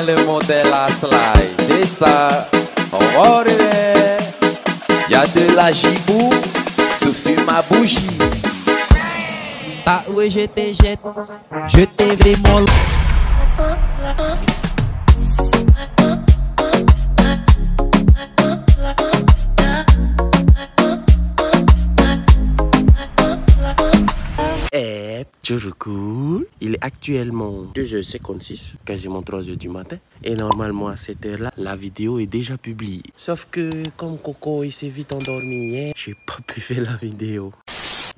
le modèle à slide. C'est ça, on va arriver. Y'a de la gibou, sauf sur ma bougie. Ah oui, je te jette, je t'ai vraiment. Cool. Il est actuellement 2h56, quasiment 3h du matin. Et normalement à cette heure-là, la vidéo est déjà publiée. Sauf que comme Coco il s'est vite endormi hier, j'ai pas pu faire la vidéo.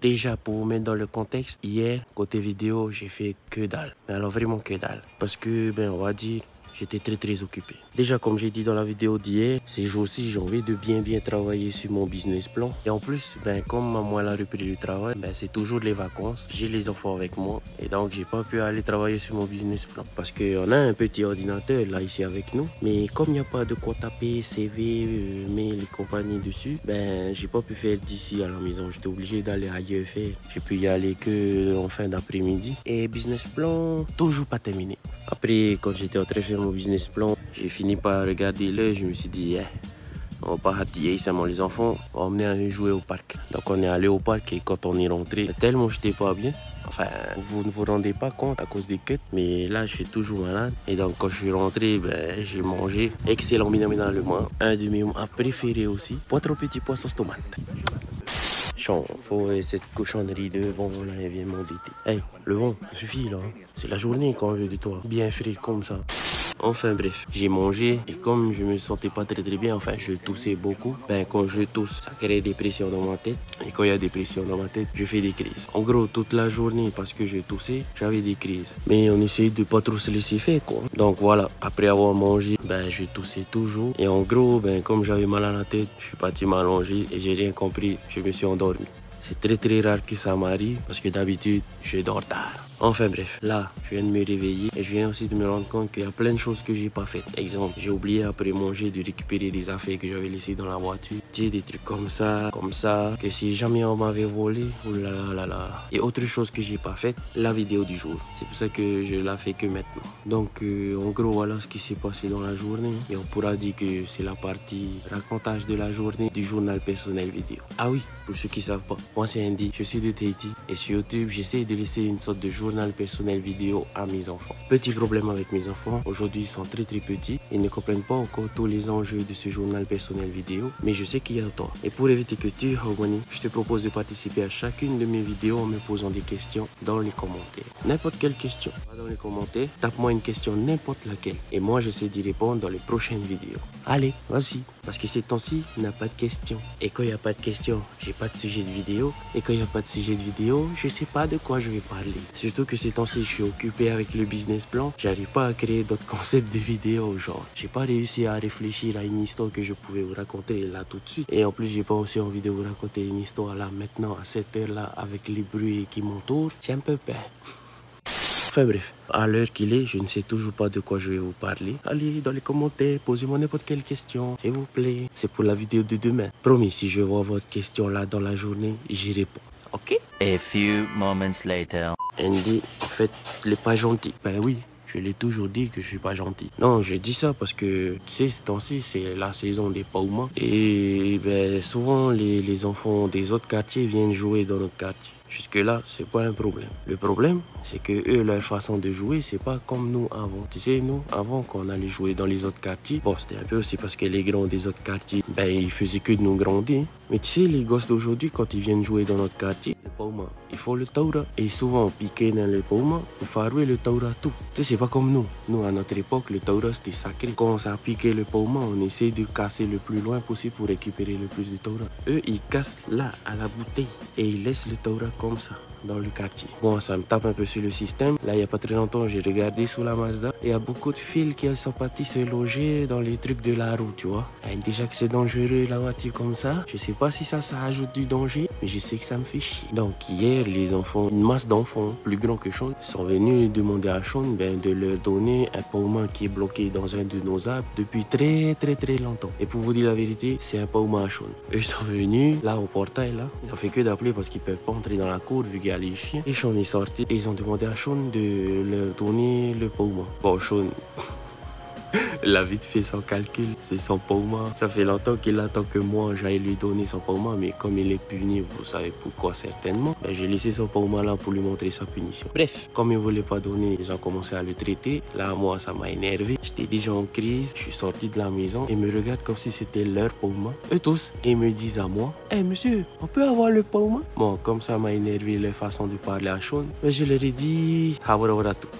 Déjà, pour vous mettre dans le contexte, hier, côté vidéo, j'ai fait que dalle. Mais alors vraiment que dalle. Parce que, on va dire, j'étais très occupé. Déjà, comme j'ai dit dans la vidéo d'hier, ces jours-ci, j'ai envie de bien travailler sur mon business plan. Et en plus, comme moi, la reprise du travail, c'est toujours les vacances. J'ai les enfants avec moi. Et donc, j'ai pas pu aller travailler sur mon business plan. Parce qu'on a un petit ordinateur là, ici avec nous. Mais comme il n'y a pas de quoi taper, CV, mail et compagnie dessus, j'ai pas pu faire d'ici à la maison. J'étais obligé d'aller ailleurs faire. J'ai pu y aller que en fin d'après-midi. Et business plan, toujours pas terminé. Après, quand j'étais en train de faire mon business plan, j'ai fini par regarder l'heure. Je me suis dit, on va pas hâter seulement les enfants, on va emmener à jouer au parc. Donc on est allé au parc et quand on est rentré, tellement j'étais pas bien. Enfin, vous ne vous rendez pas compte à cause des quêtes, mais là je suis toujours malade. Et donc quand je suis rentré, j'ai mangé excellent le un de mes plats préférés aussi. Pas trop petit pois sauce tomate. Faut cette cochonnerie de vent là, elle vient m'embêter. Hey, le vent, ça suffit là. C'est la journée qu'on veut de toi. Bien frais comme ça. Enfin bref, j'ai mangé et comme je me sentais pas très bien, enfin je toussais beaucoup. Quand je tousse, ça crée des pressions dans ma tête. Et quand il y a des pressions dans ma tête, je fais des crises. En gros, toute la journée, parce que je toussais, j'avais des crises. Mais on essayait de pas trop se laisser faire quoi. Donc voilà, après avoir mangé, je toussais toujours. Et en gros, comme j'avais mal à la tête, je suis parti m'allonger et j'ai rien compris. Je me suis endormi. C'est très rare que ça m'arrive parce que d'habitude, je dors tard. Enfin bref, là, je viens de me réveiller et je viens aussi de me rendre compte qu'il y a plein de choses que j'ai pas faites. Exemple, j'ai oublié après manger de récupérer des affaires que j'avais laissées dans la voiture. Tu sais, des trucs comme ça, que si jamais on m'avait volé, oulala. Et autre chose que j'ai pas faite, la vidéo du jour. C'est pour ça que je la fais que maintenant. Donc, en gros, voilà ce qui s'est passé dans la journée. Et on pourra dire que c'est la partie racontage de la journée du journal personnel vidéo. Ah oui, pour ceux qui savent pas, moi c'est Andy, je suis de Tahiti et sur YouTube, j'essaie de laisser une sorte de journal personnel vidéo à mes enfants. Petit problème avec mes enfants, aujourd'hui ils sont très petits, ils ne comprennent pas encore tous les enjeux de ce journal personnel vidéo, mais je sais qu'il y a toi. Et pour éviter que tu harmonies, je te propose de participer à chacune de mes vidéos en me posant des questions dans les commentaires. N'importe quelle question, va dans les commentaires, tape-moi une question n'importe laquelle et moi j'essaie d'y répondre dans les prochaines vidéos. Allez, vas-y, parce que ces temps-ci, il n'y a pas de questions. Et quand il n'y a pas de questions, j'ai pas de sujet de vidéo. Et quand il n'y a pas de sujet de vidéo, je sais pas de quoi je vais parler. Surtout que ces temps-ci, je suis occupé avec le business plan. J'arrive pas à créer d'autres concepts de vidéos, genre. J'ai pas réussi à réfléchir à une histoire que je pouvais vous raconter là tout de suite. Et en plus, j'ai pas aussi envie de vous raconter une histoire là maintenant, à cette heure-là, avec les bruits qui m'entourent. C'est un peu peur. Enfin bref, à l'heure qu'il est, je ne sais toujours pas de quoi je vais vous parler. Allez dans les commentaires, posez-moi n'importe quelle question, s'il vous plaît. C'est pour la vidéo de demain. Promis, si je vois votre question là dans la journée, j'y réponds. Ok? A few moments later. Andy, en fait, il est pas gentil. Ben oui. Je l'ai toujours dit que je suis pas gentil. Non, je dis ça parce que, tu sais, ce temps-ci, c'est la saison des paumas. Et souvent, les enfants des autres quartiers viennent jouer dans notre quartier. Jusque-là, c'est pas un problème. Le problème, c'est que eux, leur façon de jouer, c'est pas comme nous avant. Tu sais, nous, avant, quand on allait jouer dans les autres quartiers, bon, c'était un peu aussi parce que les grands des autres quartiers, ils faisaient que de nous grandir. Mais tu sais, les gosses d'aujourd'hui, quand ils viennent jouer dans notre quartier, le pauma, il faut le taura. Et souvent, piqué dans le pauma, il faut rouer le taura tout. Tu sais, c'est pas comme nous. Nous, à notre époque, le taura, c'était sacré. Quand on s'est piqué le pauma, on essaie de casser le plus loin possible pour récupérer le plus de taura. Eux, ils cassent là, à la bouteille, et ils laissent le taura comme ça dans le quartier. Bon, ça me tape un peu sur le système. Là, il n'y a pas très longtemps, j'ai regardé sous la Mazda. Il y a beaucoup de fils qui sont partis se loger dans les trucs de la roue, tu vois. Et déjà que c'est dangereux la voiture comme ça, je sais pas si ça ajoute du danger, mais je sais que ça me fait chier. Donc hier, les enfants, une masse d'enfants plus grands que Sean, sont venus demander à Sean de leur donner un pauma qui est bloqué dans un de nos arbres depuis très longtemps. Et pour vous dire la vérité, c'est un pauma à Sean. Eux sont venus là au portail là. Ils ont fait que d'appeler parce qu'ils peuvent pas entrer dans la cour vu qu'il y a les chiens. Et Sean est sorti et ils ont demandé à Sean de leur donner le pauma. Bon, Sean, Il a vite fait son calcul, c'est son pauma. Ça fait longtemps qu'il attend que moi j'aille lui donner son pauma, mais comme il est puni, vous savez pourquoi certainement, ben, j'ai laissé son pauma là pour lui montrer sa punition. Bref, comme il ne voulait pas donner, ils ont commencé à le traiter. Là, moi, ça m'a énervé. J'étais déjà en crise, je suis sorti de la maison et me regardent comme si c'était leur pauma. Eux tous, et me disent à moi, hey, monsieur, on peut avoir le pauma? Bon, comme ça m'a énervé leur façon de parler à Sean, mais je leur ai dit,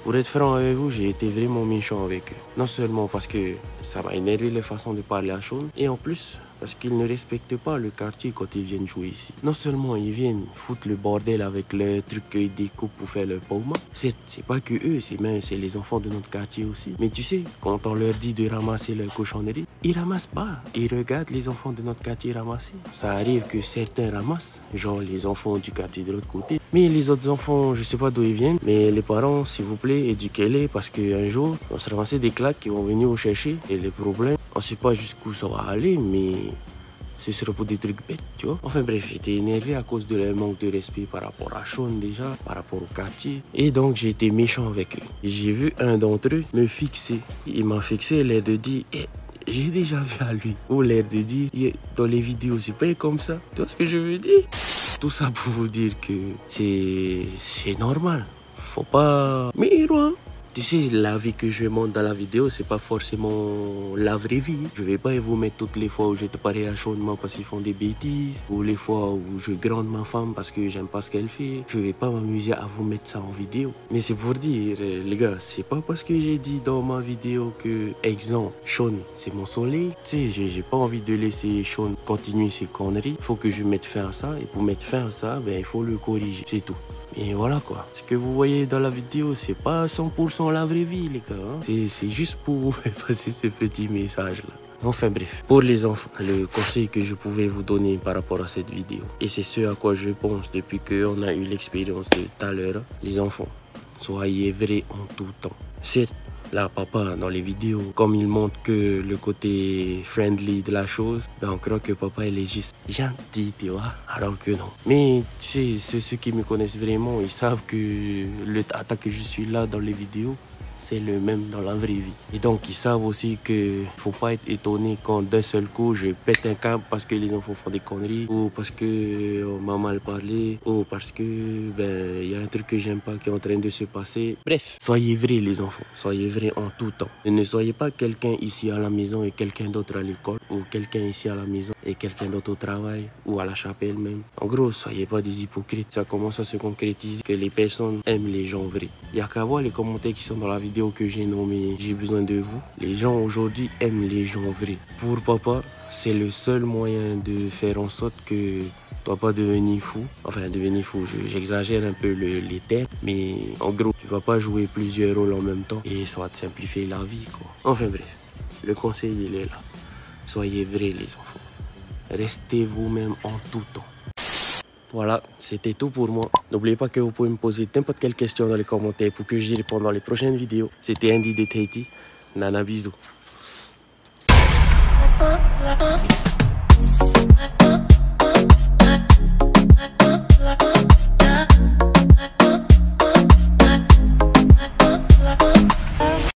pour être franc avec vous, j'ai été vraiment méchant avec eux. Non seulement parce que ça m'a énervé leur façon de parler à Sean, et en plus, parce qu'ils ne respectent pas le quartier quand ils viennent jouer ici. Non seulement ils viennent foutre le bordel avec le truc qu'ils découpent pour faire leur pauma, c'est pas que eux, c'est les enfants de notre quartier aussi. Mais tu sais, quand on leur dit de ramasser leur cochonnerie, ils ramassent pas. Ils regardent les enfants de notre quartier ramasser. Ça arrive que certains ramassent, genre les enfants du quartier de l'autre côté. Mais les autres enfants, je sais pas d'où ils viennent, mais les parents, s'il vous plaît, éduquez-les parce qu'un jour, on se ramasser des claques qui vont venir vous chercher. Et les problèmes, on sait pas jusqu'où ça va aller, mais ce sera pour des trucs bêtes, tu vois. Enfin bref, j'étais énervé à cause de leur manque de respect par rapport à Sean déjà, par rapport au quartier. Et donc j'ai été méchant avec eux. J'ai vu un d'entre eux me fixer. Il m'a fixé, l'air de dire, j'ai déjà vu à lui. Ou l'air de dire, dans les vidéos, c'est pas comme ça. Tu vois ce que je veux dire? Tout ça pour vous dire que c'est normal. Faut pas... Mais hein. Tu sais, la vie que je montre dans la vidéo, c'est pas forcément la vraie vie. Je vais pas vous mettre toutes les fois où je te parie à chaudement parce qu'ils font des bêtises, ou les fois où je grande ma femme parce que j'aime pas ce qu'elle fait. Je vais pas m'amuser à vous mettre ça en vidéo. Mais c'est pour dire, les gars, c'est pas parce que j'ai dit dans ma vidéo que, exemple, Sean, c'est mon soleil. Tu sais, j'ai pas envie de laisser Sean continuer ses conneries. Faut que je mette fin à ça. Et pour mettre fin à ça, ben, il faut le corriger. C'est tout. Et voilà quoi. Ce que vous voyez dans la vidéo, c'est pas 100% la vraie vie, les gars. Hein? C'est juste pour vous passer ce petit message-là. Enfin bref, pour les enfants, le conseil que je pouvais vous donner par rapport à cette vidéo, et c'est ce à quoi je pense depuis qu'on a eu l'expérience de tout à l'heure, les enfants, soyez vrais en tout temps. Certes, là, papa, dans les vidéos, comme il montre que le côté friendly de la chose, ben on croit que papa, il est juste gentil, tu vois, alors que non. Mais, tu sais, ceux qui me connaissent vraiment, ils savent que le tata que je suis là dans les vidéos, c'est le même dans la vraie vie. Et donc, ils savent aussi que faut pas être étonné quand d'un seul coup, je pète un câble parce que les enfants font des conneries, ou parce que on m'a mal parlé, ou parce que, ben, il y a un truc que j'aime pas qui est en train de se passer. Bref, soyez vrais les enfants, soyez vrais en tout temps. Et ne soyez pas quelqu'un ici à la maison et quelqu'un d'autre à l'école, ou quelqu'un ici à la maison et quelqu'un d'autre au travail, ou à la chapelle même. En gros, soyez pas des hypocrites. Ça commence à se concrétiser que les personnes aiment les gens vrais. Il y a qu'à voir les commentaires qui sont dans la vidéo que j'ai nommée « J'ai besoin de vous ». Les gens aujourd'hui aiment les gens vrais. Pour papa, c'est le seul moyen de faire en sorte que tu ne dois pas devenir fou. Enfin, devenir fou, j'exagère un peu les termes. Mais en gros, tu vas pas jouer plusieurs rôles en même temps et ça va te simplifier la vie, quoi. Enfin bref, le conseil, il est là. Soyez vrais, les enfants. Restez vous-même en tout temps. Voilà, c'était tout pour moi. N'oubliez pas que vous pouvez me poser n'importe quelle question dans les commentaires pour que j'y réponde dans les prochaines vidéos. C'était Andy de Tahiti. Nana, bisous.